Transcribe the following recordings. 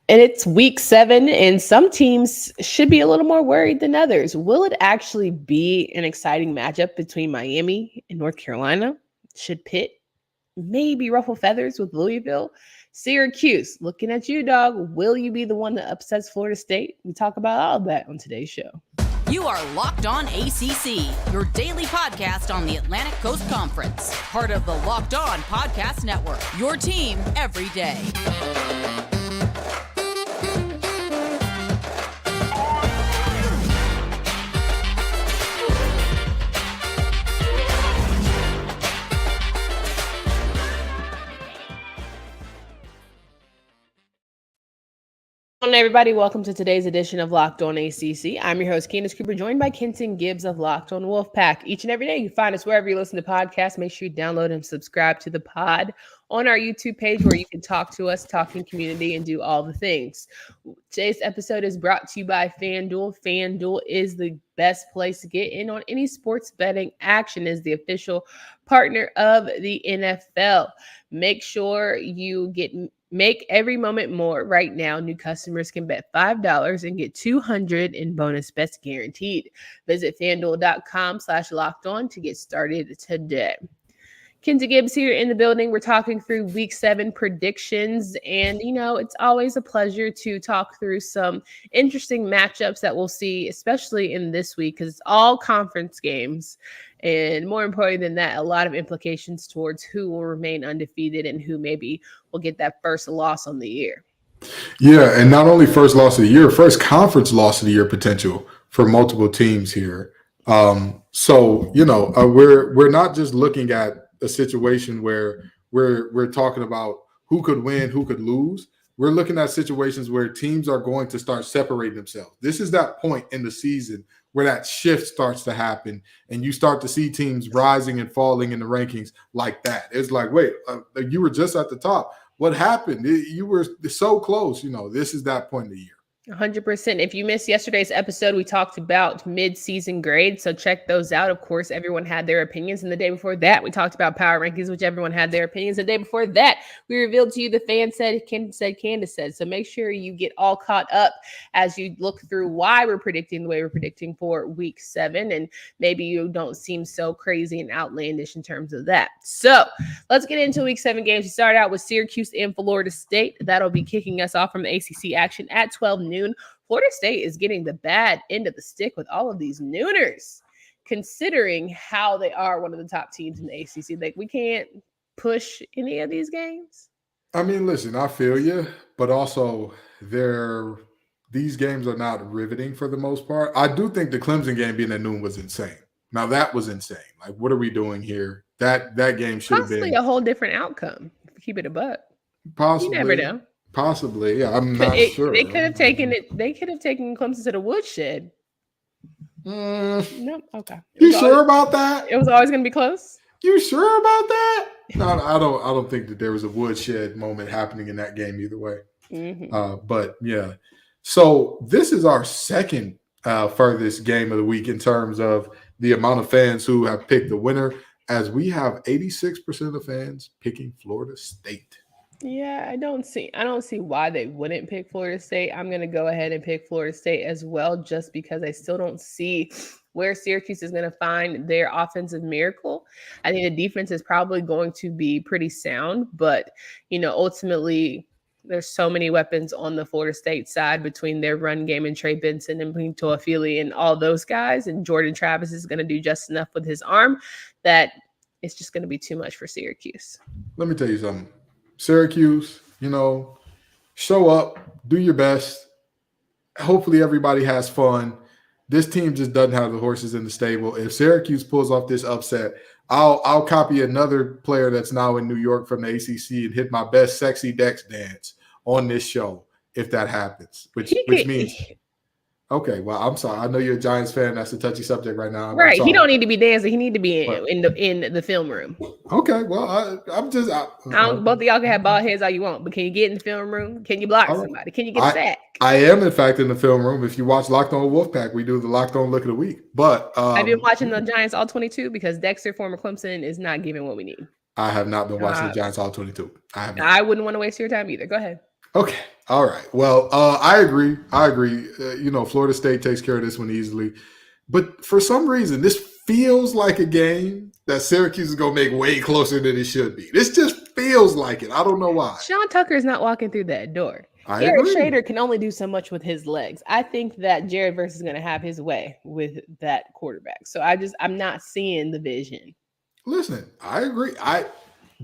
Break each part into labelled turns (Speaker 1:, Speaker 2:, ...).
Speaker 1: And it's week 7, and some teams should be a little more worried than others. Will it actually be an exciting matchup between Miami and North Carolina? Should Pitt maybe ruffle feathers with Louisville? Syracuse, looking at you, dog. Will you be the one that upsets Florida State? We talk about all of that on today's show.
Speaker 2: You are Locked On ACC, your daily podcast on the Atlantic Coast Conference. Part of the Locked On Podcast Network, your team every day.
Speaker 1: Hello, everybody. Welcome to today's edition of Locked On ACC. I'm your host, Candace Cooper, joined by Kenton Gibbs of Locked On Wolfpack. Each and every day, you find us wherever you listen to podcasts. Make sure you download and subscribe to the pod on our YouTube page where you can talk to us, talking community, and do all the things. Today's episode is brought to you by FanDuel. FanDuel is the best place to get in on any sports betting action, is the official partner of the NFL. Make sure you make every moment more. Right now, new customers can bet $5 and get $200 in bonus bets guaranteed. Visit FanDuel.com/lockedon to get started today. Kenzie Gibbs here in the building. We're talking through week 7 predictions. And, it's always a pleasure to talk through some interesting matchups that we'll see, especially in this week, because it's all conference games. And more important than that, a lot of implications towards who will remain undefeated and who maybe will get that first loss on the year.
Speaker 3: Yeah, and not only first loss of the year, first conference loss of the year potential for multiple teams here. So we're not just looking at a situation where we're talking about who could win, who could lose. We're looking at situations where teams are going to start separating themselves. This is that point in the season where that shift starts to happen and you start to see teams rising and falling in the rankings like that. It's like, wait, you were just at the top. What happened? You were so close. This is that point of the year.
Speaker 1: 100%. If you missed yesterday's episode, we talked about mid-season grades, so check those out. Of course, everyone had their opinions. And the day before that, we talked about power rankings, which everyone had their opinions. The day before that, we revealed to you the fan said, Candace said. So make sure you get all caught up as you look through why we're predicting the way we're predicting for week 7. And maybe you don't seem so crazy and outlandish in terms of that. So let's get into week 7 games. We start out with Syracuse and Florida State. That'll be kicking us off from the ACC action at 12 noon. Florida State is getting the bad end of the stick with all of these nooners, considering how they are one of the top teams in the ACC. Like, we can't push any of these games.
Speaker 3: I mean, listen, I feel you, but also these games are not riveting for the most part. I do think the Clemson game being at noon was insane. Now, that was insane. Like, what are we doing here? That game should have been
Speaker 1: possibly a whole different outcome. Keep it a buck.
Speaker 3: Possibly.
Speaker 1: You never know.
Speaker 3: Possibly, yeah. I'm not sure.
Speaker 1: They could have taken it. They could have taken Clemson to the woodshed. No, okay.
Speaker 3: You sure about that?
Speaker 1: It was always going to be close.
Speaker 3: You sure about that? No, I don't think that there was a woodshed moment happening in that game either way.
Speaker 1: Mm-hmm.
Speaker 3: But yeah. So this is our second furthest game of the week in terms of the amount of fans who have picked the winner, as we have 86% of fans picking Florida State.
Speaker 1: Yeah, I don't see why they wouldn't pick Florida State. I'm going to go ahead and pick Florida State as well, just because I still don't see where Syracuse is going to find their offensive miracle. I think the defense is probably going to be pretty sound, but, ultimately there's so many weapons on the Florida State side between their run game and Trey Benson and Pinto Afili and all those guys. And Jordan Travis is going to do just enough with his arm that it's just going to be too much for Syracuse.
Speaker 3: Let me tell you something. Syracuse, show up, do your best. Hopefully everybody has fun. This team just doesn't have the horses in the stable. If Syracuse pulls off this upset, I'll copy another player that's now in New York from the ACC and hit my best sexy Dex dance on this show if that happens, which means – okay, well, I'm sorry. I know you're a Giants fan. That's a touchy subject right now.
Speaker 1: Right. He don't need to be dancing. He need to be in the film room.
Speaker 3: Okay, well, I'm just
Speaker 1: both of y'all can have bald heads all you want, but can you get in the film room? Can you block somebody? Can you get a sack?
Speaker 3: I am, in fact, in the film room. If you watch Locked On Wolfpack, we do the Locked On Look of the Week. But
Speaker 1: I've been watching the Giants all 22 because Dexter, former Clemson, is not giving what we need.
Speaker 3: I have not been watching the Giants all 22.
Speaker 1: I wouldn't want to waste your time either. Go ahead.
Speaker 3: Okay. All right. Well, I agree. Florida State takes care of this one easily. But for some reason, this feels like a game that Syracuse is going to make way closer than it should be. This just feels like it. I don't know why.
Speaker 1: Sean Tucker is not walking through that door.
Speaker 3: I
Speaker 1: Garrett
Speaker 3: agree.
Speaker 1: Schrader can only do so much with his legs. I think that Jared Verse is going to have his way with that quarterback. So I'm not seeing the vision.
Speaker 3: Listen, I agree.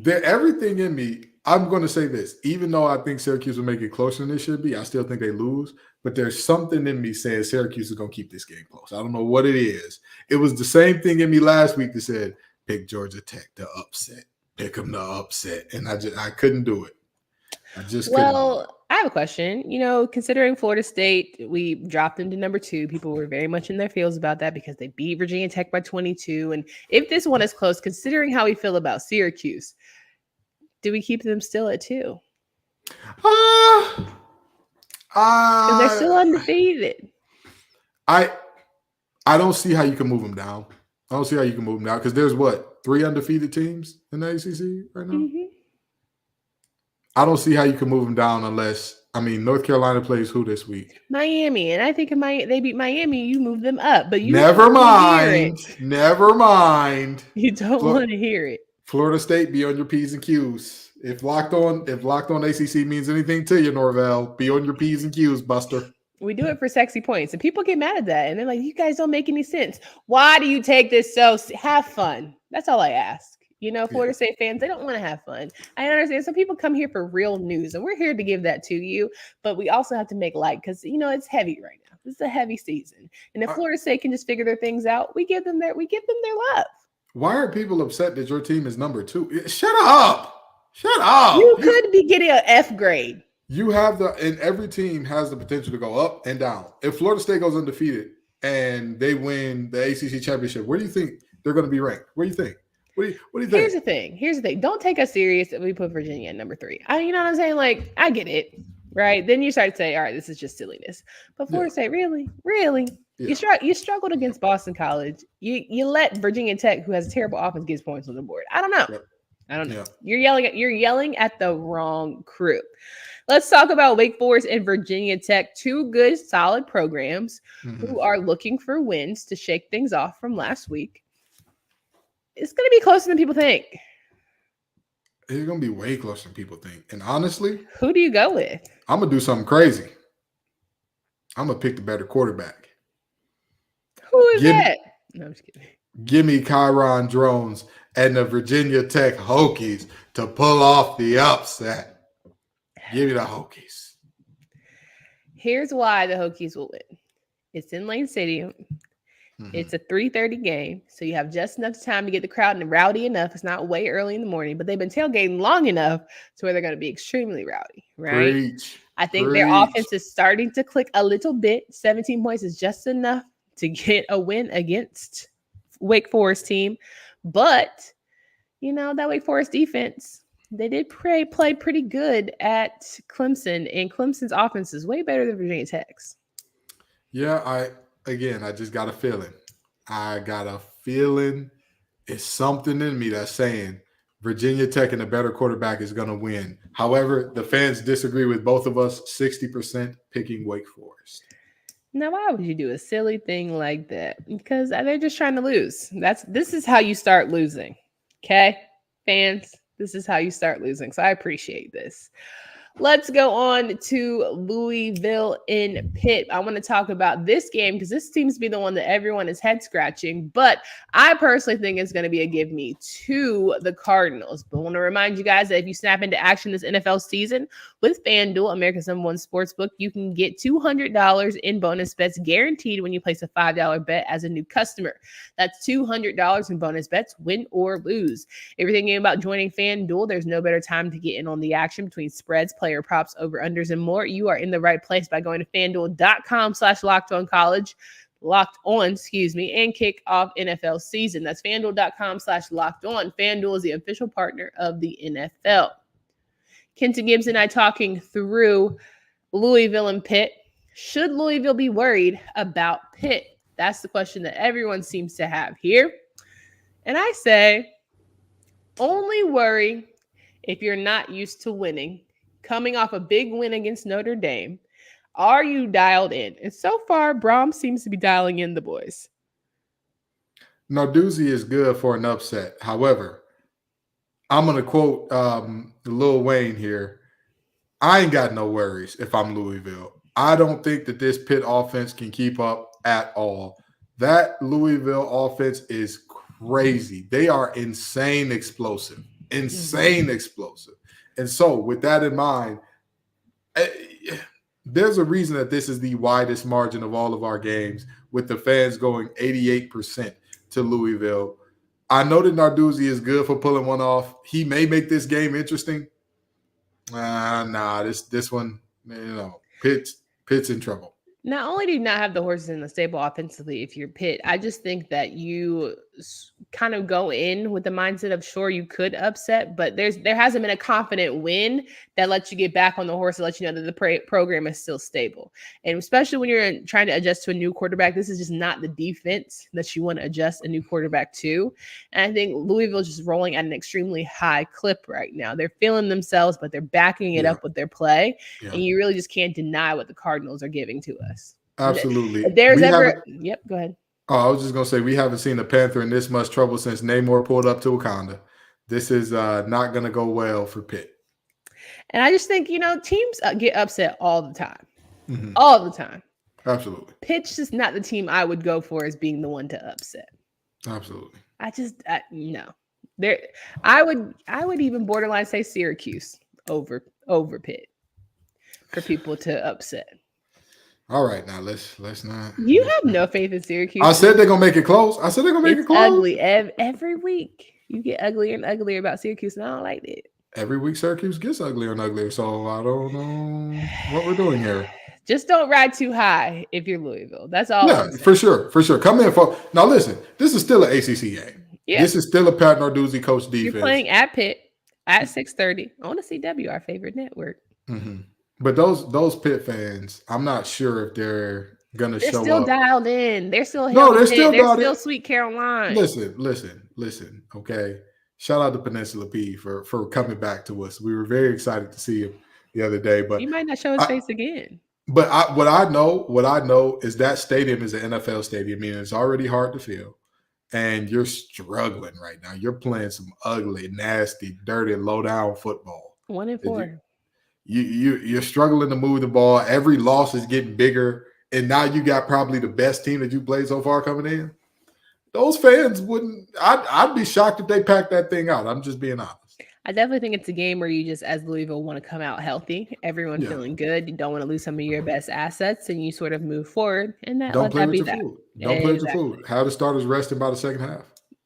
Speaker 3: Everything in me, I'm going to say this. Even though I think Syracuse will make it closer than it should be, I still think they lose. But there's something in me saying Syracuse is going to keep this game close. I don't know what it is. It was the same thing in me last week that said, pick Georgia Tech to upset. Pick them to upset. And I couldn't do it. I just couldn't.
Speaker 1: Well, I have a question. Considering Florida State, we dropped them to number 2. People were very much in their feels about that because they beat Virginia Tech by 22. And if this one is close, considering how we feel about Syracuse, do we keep them still at 2? Because they're still undefeated.
Speaker 3: I don't see how you can move them down. I don't see how you can move them down because there's 3 undefeated teams in the ACC right now?
Speaker 1: Mm-hmm.
Speaker 3: I don't see how you can move them down unless, North Carolina plays who this week?
Speaker 1: Miami. And I think if they beat Miami, you move them up. But you
Speaker 3: Never mind.
Speaker 1: You don't want to hear it.
Speaker 3: Florida State, be on your P's and Q's. If locked on ACC means anything to you, Norvell, be on your P's and Q's, Buster.
Speaker 1: We do it for sexy points. And people get mad at that. And they're like, you guys don't make any sense. Why do you take this so have fun? That's all I ask. Florida State fans, they don't want to have fun. I understand. Some people come here for real news, and we're here to give that to you. But we also have to make light because, it's heavy right now. This is a heavy season. And if Florida State can just figure their things out, we give them their love.
Speaker 3: Why are people upset that your team is number 2? Shut up.
Speaker 1: You could be getting an F grade.
Speaker 3: You have and every team has the potential to go up and down. If Florida State goes undefeated and they win the ACC championship, where do you think they're going to be ranked? What do you think? What do you think?
Speaker 1: Here's the thing. Don't take us serious that we put Virginia at number 3. You know what I'm saying? Like, I get it, right? Then you start to say, all right, this is just silliness. But Florida State, really? Yeah. You struggled against Boston College. You let Virginia Tech, who has a terrible offense, get points on the board. I don't know. Yep. I don't know. Yeah. You're yelling at the wrong crew. Let's talk about Wake Forest and Virginia Tech, 2 good, solid programs who are looking for wins to shake things off from last week. It's going to be closer than people think.
Speaker 3: It's going to be way closer than people think. And honestly,
Speaker 1: who do you go with?
Speaker 3: I'm going to do something crazy. I'm going to pick the better quarterback.
Speaker 1: Who is that? No, I'm just kidding.
Speaker 3: Give me Kyron Drones and the Virginia Tech Hokies to pull off the upset. Give me the Hokies.
Speaker 1: Here's why the Hokies will win. It's in Lane Stadium. It's a 3:30 game, so you have just enough time to get the crowd and rowdy enough. It's not way early in the morning, but they've been tailgating long enough to where they're going to be extremely rowdy, right?
Speaker 3: Preach.
Speaker 1: I think their offense is starting to click a little bit. 17 points is just enough to get a win against Wake Forest team. But, that Wake Forest defense, they did play pretty good at Clemson, and Clemson's offense is way better than Virginia Tech's.
Speaker 3: Yeah, I just got a feeling. It's something in me that's saying Virginia Tech and a better quarterback is going to win. However, the fans disagree with both of us, 60% picking Wake Forest.
Speaker 1: Now, why would you do a silly thing like that? Because they're just trying to lose. This is how you start losing. Okay, fans, this is how you start losing. So I appreciate this. Let's go on to Louisville in Pitt. I want to talk about this game because this seems to be the one that everyone is head scratching, but I personally think it's going to be a give me to the Cardinals. But I want to remind you guys that if you snap into action this NFL season with FanDuel, America's #1 sportsbook, you can get $200 in bonus bets guaranteed when you place a $5 bet as a new customer. That's $200 in bonus bets, win or lose. If you're thinking about joining FanDuel, there's no better time to get in on the action between spreads, player props, over-unders, and more. You are in the right place by going to FanDuel.com/LockedOnCollege, and kick off NFL season. That's FanDuel.com/LockedOn. FanDuel is the official partner of the NFL. Kenton Gibbs and I talking through Louisville and Pitt. Should Louisville be worried about Pitt? That's the question that everyone seems to have here. And I say, only worry if you're not used to winning coming off a big win against Notre Dame. Are you dialed in? And so far, Braum seems to be dialing in the boys.
Speaker 3: Narduzzi is good for an upset. However, I'm going to quote Lil Wayne here. I ain't got no worries if I'm Louisville. I don't think that this Pitt offense can keep up at all. That Louisville offense is crazy. They are insane explosive. And so with that in mind, there's a reason that this is the widest margin of all of our games, with the fans going 88% to Louisville. I know that Narduzzi is good for pulling one off. He may make this game interesting. This one, Pitt's in trouble.
Speaker 1: Not only do you not have the horses in the stable offensively if you're Pitt, I just think that you kind of go in with the mindset of, sure, you could upset, but there hasn't been a confident win that lets you get back on the horse and let you know that the program is still stable. And especially when you're trying to adjust to a new quarterback, this is just not the defense that you want to adjust a new quarterback to. And I think Louisville's just rolling at an extremely high clip right now. They're feeling themselves, but they're backing it up with their play. Yeah. And you really just can't deny what the Cardinals are giving to us.
Speaker 3: Absolutely.
Speaker 1: If there's Yep, go ahead.
Speaker 3: Oh, I was just going to say, we haven't seen a Panther in this much trouble since Namor pulled up to Wakanda. This is not going to go well for Pitt.
Speaker 1: And I just think, teams get upset all the time. Mm-hmm. All the time.
Speaker 3: Absolutely.
Speaker 1: Pitt's just not the team I would go for as being the one to upset.
Speaker 3: Absolutely.
Speaker 1: No. I would even borderline say Syracuse over Pitt for people to upset.
Speaker 3: All right, now let's not.
Speaker 1: You have no faith in Syracuse.
Speaker 3: I said they're gonna make it close. It's
Speaker 1: ugly every week. You get uglier and uglier about Syracuse, and I don't like it.
Speaker 3: Every week Syracuse gets uglier and uglier, so I don't know what we're doing here.
Speaker 1: Just don't ride too high if you're Louisville. That's all.
Speaker 3: Yeah, for sure. Come in for now. Listen, this is still an ACC game. Yeah. This is still a Pat Narduzzi coach defense.
Speaker 1: You're playing at Pitt at 6:30 on the CW, our favorite network.
Speaker 3: Mm-hmm. But those Pitt fans, I'm not sure if they're gonna show up.
Speaker 1: They're still dialed in. They're still
Speaker 3: they're still
Speaker 1: Sweet Caroline.
Speaker 3: Listen. Okay, shout out to Peninsula P for coming back to us. We were very excited to see him the other day. But
Speaker 1: he might not show his face again.
Speaker 3: But what I know is that stadium is an NFL stadium, meaning it's already hard to fill, and you're struggling right now. You're playing some ugly, nasty, dirty, low down football.
Speaker 1: 1-4.
Speaker 3: You're struggling to move the ball. Every loss is getting bigger, and now you got probably the best team that you played so far coming in. Those fans wouldn't. I'd be shocked if they packed that thing out. I'm just being honest.
Speaker 1: I definitely think it's a game where you just, as Louisville, want to come out healthy. Everyone feeling good. You don't want to lose some of your best assets, and you sort of move forward. And
Speaker 3: don't play with your food. Don't play with your food. Have the starters resting by the second half.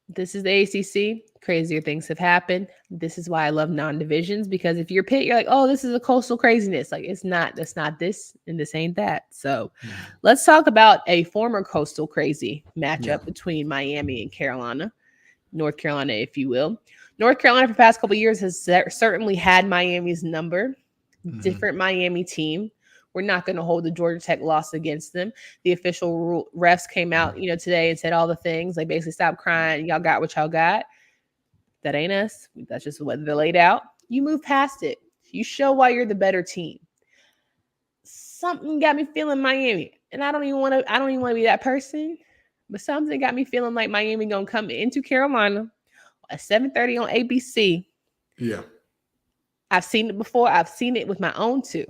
Speaker 1: This is the ACC. Crazier things have happened. This is why I love non-divisions, because if you're Pitt, you're like, oh, this is a coastal craziness. Like, it's not. That's not this, and this ain't that. So let's talk about a former coastal crazy matchup between Miami and Carolina, North Carolina, if you will. North Carolina for the past couple of years has certainly had Miami's number. Different Miami team. We're not going to hold the Georgia Tech loss against them. The official refs came out, today and said all the things. Like, basically, stop crying. Y'all got what y'all got. That ain't us. That's just what they're laid out. You move past it. You show why you're the better team. Something got me feeling Miami, and I don't even want to be that person. But something got me feeling like Miami gonna come into Carolina at 7:30 on ABC.
Speaker 3: Yeah,
Speaker 1: I've seen it before. I've seen it with my own two.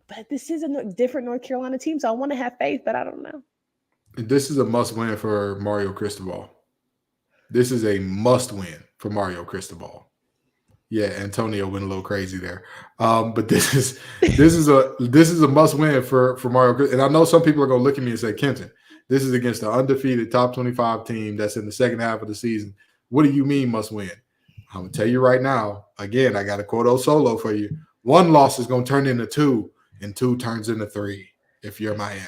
Speaker 1: But this is a different North Carolina team, so I want to have faith, but I don't know.
Speaker 3: This is a must-win for Mario Cristobal. This is a must-win for Mario Cristobal. Yeah, Antonio went a little crazy there, but this is a must-win for Mario. And I know some people are going to look at me and say, Kenton, this is against the undefeated top 25 team that's in the second half of the season. What do you mean must-win? I'm going to tell you right now. Again, I got a quote solo for you. One loss is going to turn into two, and two turns into three if you're Miami.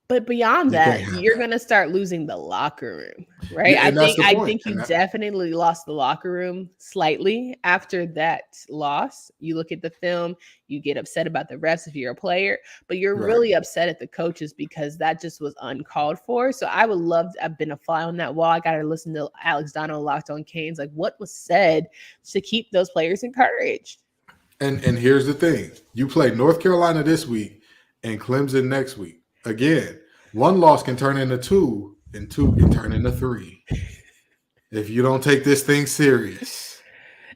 Speaker 1: But beyond that, you're going to start losing the locker room, right?
Speaker 3: Yeah,
Speaker 1: I think you definitely lost the locker room slightly after that loss. You look at the film, you get upset about the refs if you're a player, but you're really upset at the coaches because that just was uncalled for. So I would love to have been a fly on that wall. I got to listen to Alex Donald, Locked on Canes. Like, what was said to keep those players encouraged?
Speaker 3: And here's the thing: you play North Carolina this week and Clemson next week. Again, one loss can turn into two, and two can turn into three if you don't take this thing serious.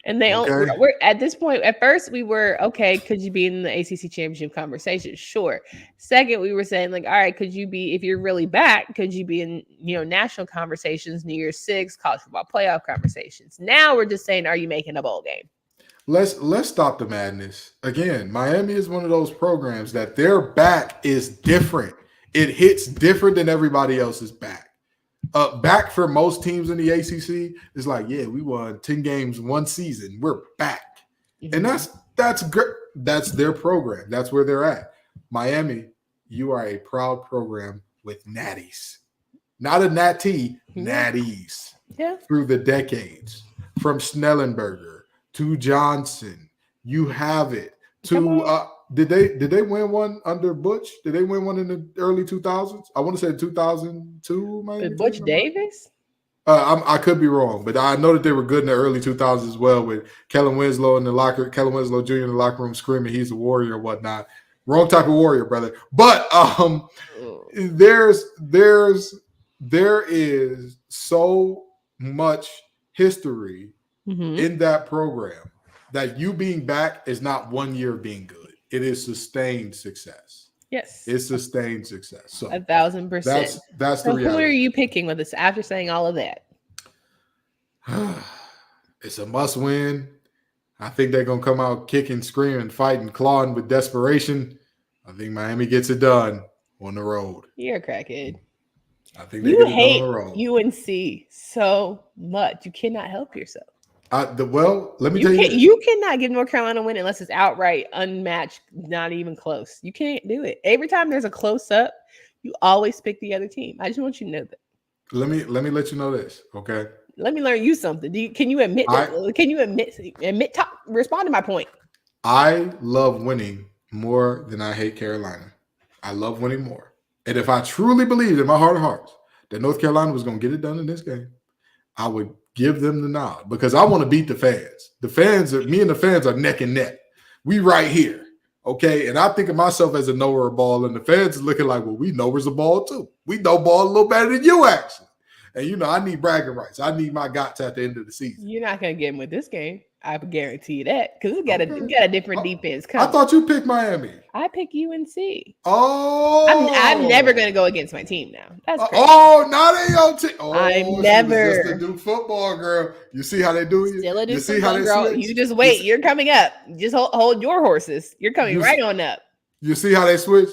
Speaker 1: And they
Speaker 3: Okay?
Speaker 1: we're at this point. At first, we were okay. Could you be in the ACC championship conversation? Sure. Second, we were saying like, all right, could you be, if you're really back, could you be in national conversations, New Year's Six, college football playoff conversations? Now we're just saying, are you making a bowl game?
Speaker 3: Let's stop the madness. Again, Miami is one of those programs that their back is different. It hits different than everybody else's back. Back for most teams in the ACC is like, yeah, we won 10 games one season. We're back. Mm-hmm. And that's great. That's their program. That's where they're at. Miami, you are a proud program with natties. Not a natty, natties.
Speaker 1: Yeah.
Speaker 3: Through the decades. From Snellenberger to Johnson. You have it. To did they win one under Butch? Did they win one in the early 2000s? I want to say 2002, maybe.
Speaker 1: With Butch Davis?
Speaker 3: I could be wrong, but I know that they were good in the early 2000s as well, with Kellen Winslow Jr. in the locker room screaming he's a warrior and whatnot. Wrong type of warrior, brother. But there is so much history in that program that you being back is not 1 year of being good. It is sustained success.
Speaker 1: Yes.
Speaker 3: It's sustained success. So
Speaker 1: 1,000%.
Speaker 3: That's the reality.
Speaker 1: Who are you picking with us after saying all of that?
Speaker 3: It's a must win. I think they're going to come out kicking, screaming, fighting, clawing with desperation. I think Miami gets it done on the road.
Speaker 1: You're a crackhead.
Speaker 3: I think they get it done on the road.
Speaker 1: UNC so much. You cannot help yourself.
Speaker 3: Let me tell you this.
Speaker 1: You cannot give North Carolina a win unless it's outright unmatched, not even close. You can't do it. Every time there's a close up, you always pick the other team. I just want you to know that.
Speaker 3: Let me let you know this, okay?
Speaker 1: Let me learn you something. Can you admit that? Can you admit? Respond to my point.
Speaker 3: I love winning more than I hate Carolina. I love winning more. And if I truly believed in my heart of hearts that North Carolina was going to get it done in this game, I would give them the nod because I want to beat the fans. Me and the fans are neck and neck. We right here, okay? And I think of myself as a knower of ball, and the fans are looking like, well, we knowers of ball too. We know ball a little better than you, actually. And, I need bragging rights. I need my guts at the end of the season.
Speaker 1: You're not going to get them with this game. I guarantee you that because we got a different defense coming.
Speaker 3: I thought you picked Miami.
Speaker 1: I pick UNC.
Speaker 3: Oh,
Speaker 1: I'm never going to go against my team now. That's crazy.
Speaker 3: Not in your team. Oh,
Speaker 1: I'm never
Speaker 3: just a Duke football girl. You see how they do you?
Speaker 1: Still a Duke football girl. You just wait. You're coming up. Just hold your horses. You're coming right on up.
Speaker 3: You see how they switch?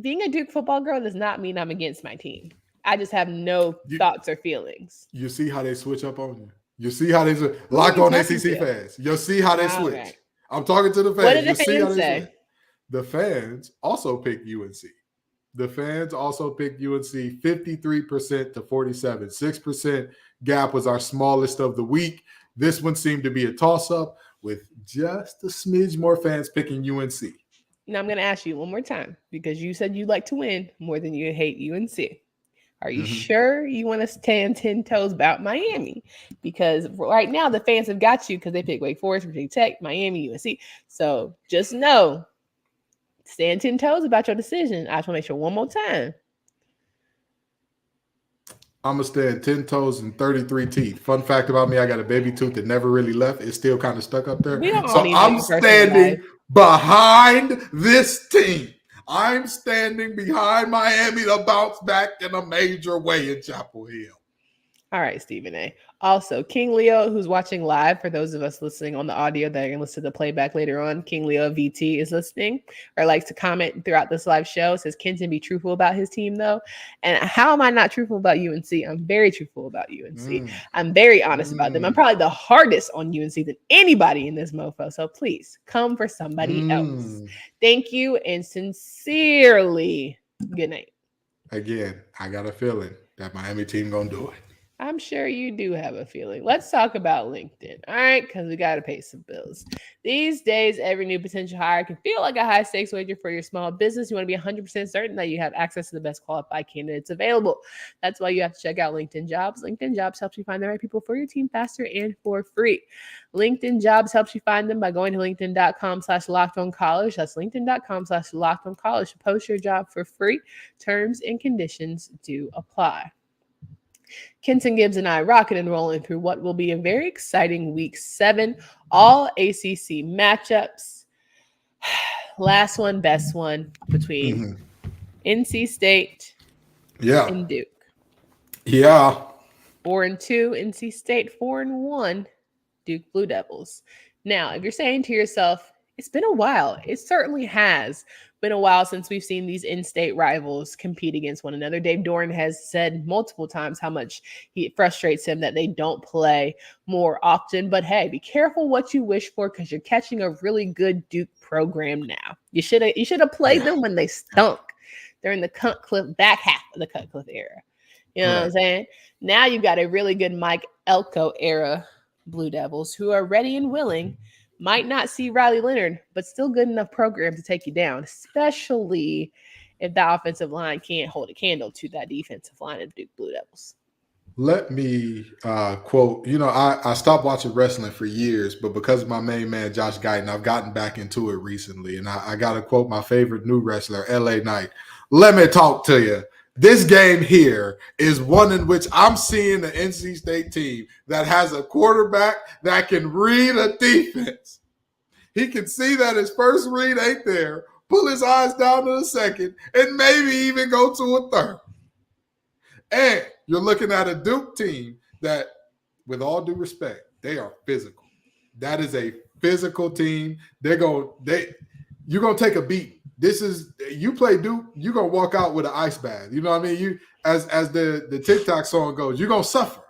Speaker 1: Being a Duke football girl does not mean I'm against my team. I just have no thoughts or feelings.
Speaker 3: You see how they switch up on you? You see how they locked on ACC fans. You'll see how they switch. Right. I'm talking to the fans.
Speaker 1: What did the fans say?
Speaker 3: The fans also picked UNC. The fans also picked UNC 53% to 47%. 6% gap was our smallest of the week. This one seemed to be a toss-up with just a smidge more fans picking UNC.
Speaker 1: Now I'm going to ask you one more time because you said you like to win more than you hate UNC. Are you sure you want to stand 10 toes about Miami? Because right now the fans have got you because they pick Wake Forest, Virginia Tech, Miami, UNC. So just know, stand 10 toes about your decision. I just want to make sure one more time.
Speaker 3: I'm going to stand 10 toes and 33 teeth. Fun fact about me, I got a baby tooth that never really left. It's still kind of stuck up there. So I'm standing behind this team. I'm standing behind Miami to bounce back in a major way in Chapel Hill.
Speaker 1: All right, Stephen A. Also, King Leo, who's watching live, for those of us listening on the audio that are going to listen to the playback later on, King Leo VT is listening or likes to comment throughout this live show. Says, Kenton, be truthful about his team, though. And how am I not truthful about UNC? I'm very truthful about UNC. I'm very honest about them. I'm probably the hardest on UNC than anybody in this mofo. So please come for somebody else. Thank you and sincerely good night.
Speaker 3: Again, I got a feeling that Miami team going to do it.
Speaker 1: I'm sure you do have a feeling. Let's talk about LinkedIn, all right? Because we got to pay some bills. These days, every new potential hire can feel like a high stakes wager for your small business. You want to be 100% certain that you have access to the best qualified candidates available. That's why you have to check out LinkedIn Jobs. LinkedIn Jobs helps you find the right people for your team faster and for free. LinkedIn Jobs helps you find them by going to linkedin.com/lockedoncollege. That's linkedin.com/lockedoncollege to post your job for free. Terms and conditions do apply. Kenton Gibbs and I rocking and rolling through what will be a very exciting week 7, all ACC matchups. Last one, best one between NC State and Duke.
Speaker 3: Yeah.
Speaker 1: 4-2 NC State, 4-1 Duke Blue Devils. Now, if you're saying to yourself, it's been a while, it certainly has been a while since we've seen these in-state rivals compete against one another. Dave Doran has said multiple times how much it frustrates him that they don't play more often. But hey, be careful what you wish for, because you're catching a really good Duke program now. You should have played them when they stunk during the Cutcliffe, back half of the Cutcliffe era. You know what I'm saying? Now you've got a really good Mike Elko era Blue Devils who are ready and willing. Might not see Riley Leonard, but still good enough program to take you down, especially if the offensive line can't hold a candle to that defensive line of Duke Blue Devils.
Speaker 3: Let me quote, I stopped watching wrestling for years, but because of my main man, Josh Guyton, I've gotten back into it recently. And I got to quote my favorite new wrestler, LA Knight. Let me talk to you. This game here is one in which I'm seeing the NC State team that has a quarterback that can read a defense. He can see that his first read ain't there, pull his eyes down to the second, and maybe even go to a third. And you're looking at a Duke team that, with all due respect, they are physical. That is a physical team. You're gonna take a beat. You play Duke, you're gonna walk out with an ice bath. You know what I mean? You as the TikTok song goes, you're gonna suffer.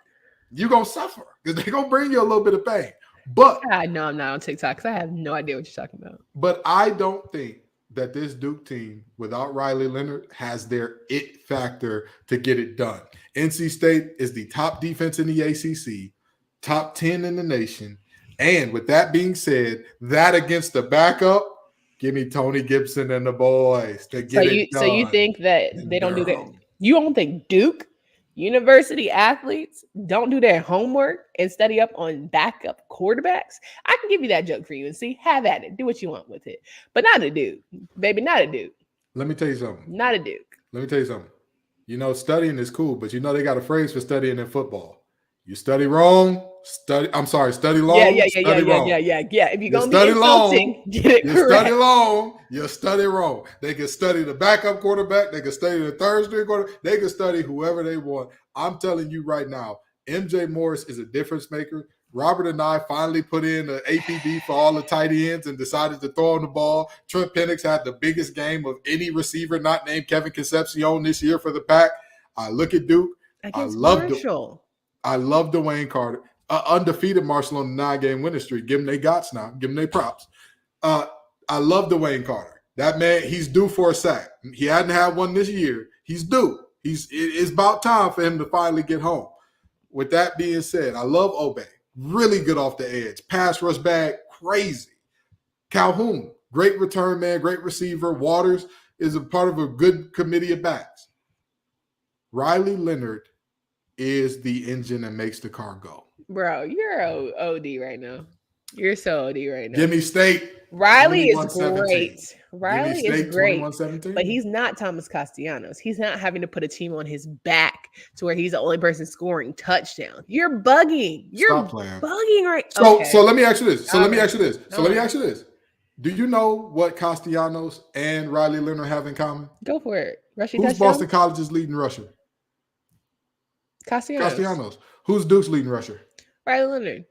Speaker 3: You're gonna suffer because they're gonna bring you a little bit of pain. But
Speaker 1: I know I'm not on TikTok because I have no idea what you're talking about.
Speaker 3: But I don't think that this Duke team without Riley Leonard has their it factor to get it done. NC State is the top defense in the ACC, top 10 in the nation. And with that being said, that against the backup, give me Tony Gibson and the boys to get it done.
Speaker 1: So you think that they don't do that? You don't think Duke University athletes don't do their homework and study up on backup quarterbacks? I can give you that joke for you and see. Have at it. Do what you want with it. But not a Duke. Baby, not a Duke.
Speaker 3: Let me tell you something.
Speaker 1: Not a Duke.
Speaker 3: Let me tell you something. Studying is cool, but they got a phrase for studying in football. You study wrong, study long, study wrong.
Speaker 1: Yeah. If you're going to be insulting, get it correct.
Speaker 3: Study long, you study wrong. They can study the backup quarterback. They can study the third string quarterback. They can study whoever they want. I'm telling you right now, MJ Morris is a difference maker. Robert and I finally put in an APB for all the tight ends and decided to throw on the ball. Trent Penix had the biggest game of any receiver not named Kevin Concepcion this year for the Pack. I look at Duke. I love Dwayne Carter. Undefeated Marshall on the 9-game winning streak. Give them their gots now. Give them their props. I love Dwayne Carter. That man, he's due for a sack. He hadn't had one this year. He's due. It's about time for him to finally get home. With that being said, I love Obey. Really good off the edge. Pass rush bag, crazy. Calhoun, great return man, great receiver. Waters is a part of a good committee of backs. Riley Leonard is the engine that makes the car go.
Speaker 1: Bro, you're OD right now. You're so OD right now.
Speaker 3: Give me State.
Speaker 1: Riley is great. Riley is great,
Speaker 3: 21-17.
Speaker 1: but he's not Thomas Castellanos. He's not having to put a team on his back to where he's the only person scoring touchdowns. You're bugging. You're bugging right now.
Speaker 3: So let me ask you this. Let me ask you this. Do you know what Castellanos and Riley Leonard have in common?
Speaker 1: Go for it.
Speaker 3: Who's Boston College's leading rusher? Castellanos. Who's Duke's leading rusher?
Speaker 1: Riley Leonard.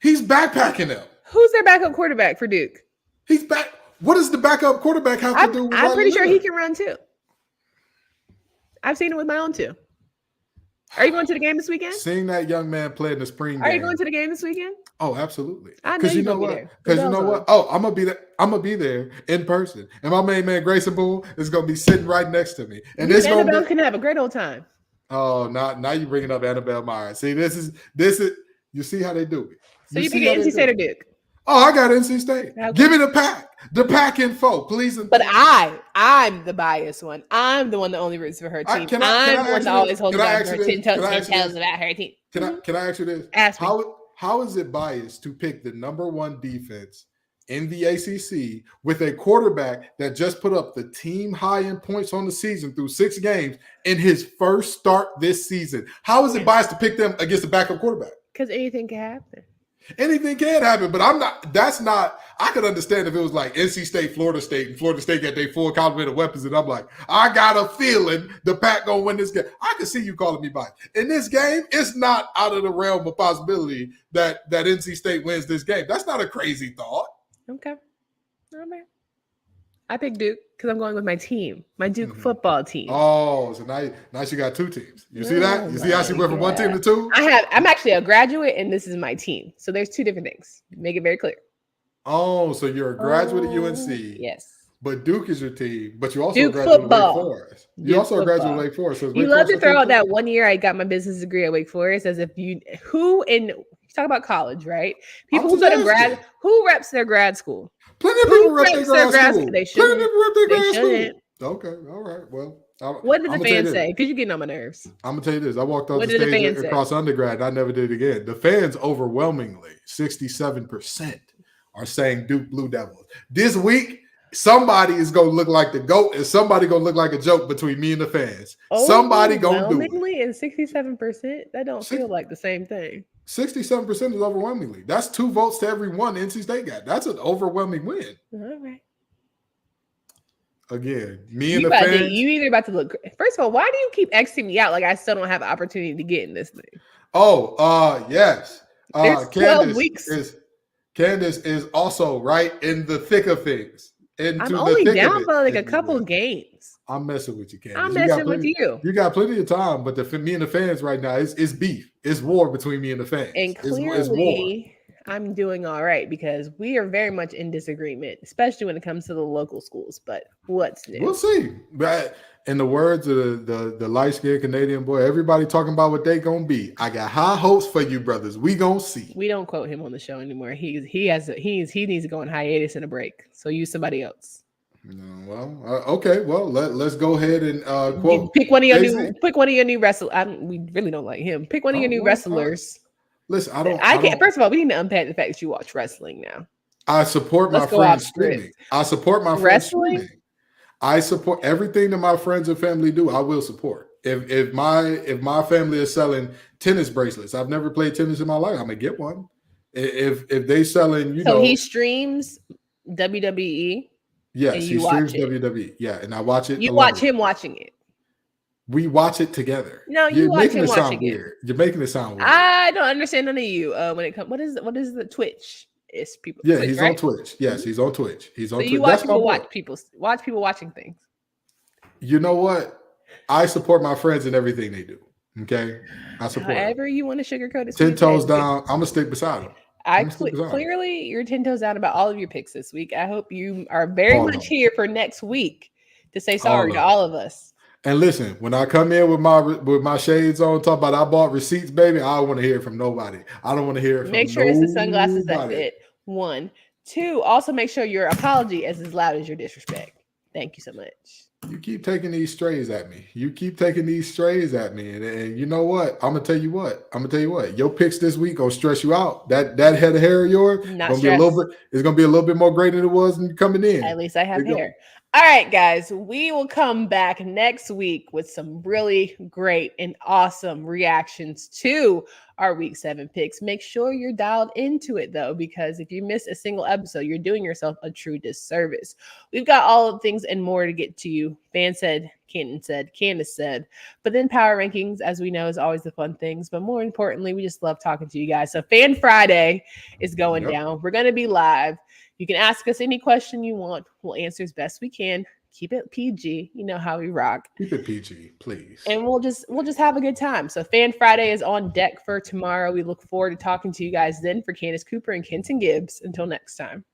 Speaker 3: He's backpacking them.
Speaker 1: Who's their backup quarterback for Duke?
Speaker 3: He's back. What does the backup quarterback have to do with
Speaker 1: I'm pretty sure
Speaker 3: Leonard?
Speaker 1: he can run too. I've seen it with my own two. Are you going to the game this weekend?
Speaker 3: Seeing that young man play in the spring game.
Speaker 1: Are you going to the game this weekend?
Speaker 3: Oh, absolutely.
Speaker 1: Because
Speaker 3: you know what? Because you know what? Oh, I'm gonna be there. I'm gonna be there in person, and my main man Grayson Boone is gonna be sitting right next to me.
Speaker 1: And this Annabelle can have a great old time.
Speaker 3: Oh, now you bringing up Annabelle Myers. See, this is. You see how they do it.
Speaker 1: So you pick NC State or Duke?
Speaker 3: Oh, I got NC State.
Speaker 1: Okay.
Speaker 3: Give me the pack info, please.
Speaker 1: But I'm the biased one. I'm the one that only roots for her team. I'm the one that always holds down her 10 toes about her team.
Speaker 3: Can I ask you this?
Speaker 1: Ask me.
Speaker 3: How is it biased to pick the number one defense in the ACC with a quarterback that just put up the team high in points on the season through 6 games in his first start this season? How is it biased to pick them against the backup quarterback?
Speaker 1: Because anything can happen.
Speaker 3: Anything can happen, but I'm not. That's not. I could understand if it was like NC State, Florida State, and Florida State got their full complement of weapons, and I'm like, I got a feeling the Pack gonna win this game. I can see you calling me biased. In this game, it's not out of the realm of possibility that NC State wins this game. That's not a crazy thought.
Speaker 1: Okay. All right. I picked Duke because I'm going with my team, my Duke football team.
Speaker 3: Oh, so now she got 2 teams. You see that? You see how she went from 1 team to 2?
Speaker 1: I'm actually a graduate, and this is my team. So there's 2 different things. Make it very clear.
Speaker 3: Oh, so you're a graduate at UNC.
Speaker 1: Yes.
Speaker 3: But Duke is your team. But you also
Speaker 1: Duke
Speaker 3: a graduate
Speaker 1: football.
Speaker 3: at Wake Forest. You also a graduate at Wake Forest. So
Speaker 1: you love to throw out that 1 year I got my business degree at Wake Forest as if you talk about college, right? People who go to who reps their grad school?
Speaker 3: Plenty of people rep their grad school.
Speaker 1: They shouldn't.
Speaker 3: Plenty of people rep their grad
Speaker 1: shouldn't.
Speaker 3: school. Okay, all right. Well,
Speaker 1: what did the fans say? Because you're getting on my nerves.
Speaker 3: I'm gonna tell you this. I walked off the stage across undergrad, and I never did it again. The fans overwhelmingly, 67%, are saying Duke Blue Devils. This week, somebody is gonna look like the GOAT, and somebody gonna look like a joke between me and the fans. Somebody gonna do it.
Speaker 1: And 67%, that don't feel like the same thing.
Speaker 3: 67% is overwhelmingly. That's 2 votes to every one NC State got. That's an overwhelming win.
Speaker 1: All right.
Speaker 3: Again, me and the fans.
Speaker 1: You either about to look. First of all, why do you keep Xing me out like I still don't have an opportunity to get in this thing?
Speaker 3: Oh, yes.
Speaker 1: There's 12 weeks.
Speaker 3: Candace is also right in the thick of things.
Speaker 1: I'm only down for like a couple games.
Speaker 3: I'm messing with you, Candace.
Speaker 1: I'm messing with you.
Speaker 3: You got plenty of time, but me and the fans right now, it's beef. It's war between me and the fans.
Speaker 1: And clearly, I'm doing all right because we are very much in disagreement, especially when it comes to the local schools. But what's new?
Speaker 3: We'll see. But in the words of the light-skinned Canadian boy, everybody talking about what they gonna be. I got high hopes for you, brothers. We gonna see.
Speaker 1: We don't quote him on the show anymore. He needs to go on hiatus and a break. So use somebody else.
Speaker 3: Okay. Well, let's go ahead and quote.
Speaker 1: Pick one of your new wrestlers. We really don't like him. Pick one of your new wrestlers.
Speaker 3: Listen,
Speaker 1: I can't. First of all, we need to unpack the fact that you watch wrestling now.
Speaker 3: I support my friends streaming. I support my friends streaming. I support everything that my friends and family do. I will support. If my family is selling tennis bracelets, I've never played tennis in my life. I'm gonna get one. If they selling,
Speaker 1: so he streams WWE.
Speaker 3: Yes, he streams WWE. Yeah, and I watch it.
Speaker 1: You watch him watching it.
Speaker 3: We watch it together.
Speaker 1: No, you're making it sound
Speaker 3: weird. You're making it sound weird.
Speaker 1: I don't understand none of you. When it comes, what is the Twitch? It's people.
Speaker 3: Yeah,
Speaker 1: Twitch,
Speaker 3: he's
Speaker 1: right?
Speaker 3: on Twitch. Yes, he's on Twitch. He's on Twitch.
Speaker 1: You watch people watching things.
Speaker 3: You know what? I support my friends in everything they do. Okay, I support.
Speaker 1: However you want to sugarcoat it.
Speaker 3: 10 toes down. I'm gonna stick beside him.
Speaker 1: Clearly you're 10 toes down about all of your picks this week. I hope you are very much here for next week to say sorry to all of us.
Speaker 3: And listen, when I come in with my shades on, talk about I bought receipts, baby, I don't want to hear it from nobody. I don't want to hear it from
Speaker 1: Make sure it's the sunglasses that fit. 1, 2. Also make sure your apology is as loud as your disrespect. Thank you so much.
Speaker 3: You keep taking these strays at me. And you know what? I'm gonna tell you what. Your picks this week gonna stress you out. That head of hair of yours it's gonna be a little bit more great than it was coming in.
Speaker 1: At least I have hair. All right, guys, we will come back next week with some really great and awesome reactions to our week 7 picks. Make sure you're dialed into it, though, because if you miss a single episode, you're doing yourself a true disservice. We've got all of the things and more to get to you. Fan said, Kenton said, Candace said, but then power rankings, as we know, is always the fun things. But more importantly, we just love talking to you guys. So Fan Friday is going down. We're going to be live. You can ask us any question you want. We'll answer as best we can. Keep it PG. You know how we rock.
Speaker 3: Keep it PG, please.
Speaker 1: And we'll just have a good time. So Fan Friday is on deck for tomorrow. We look forward to talking to you guys then. For Candace Cooper and Kenton Gibbs. Until next time.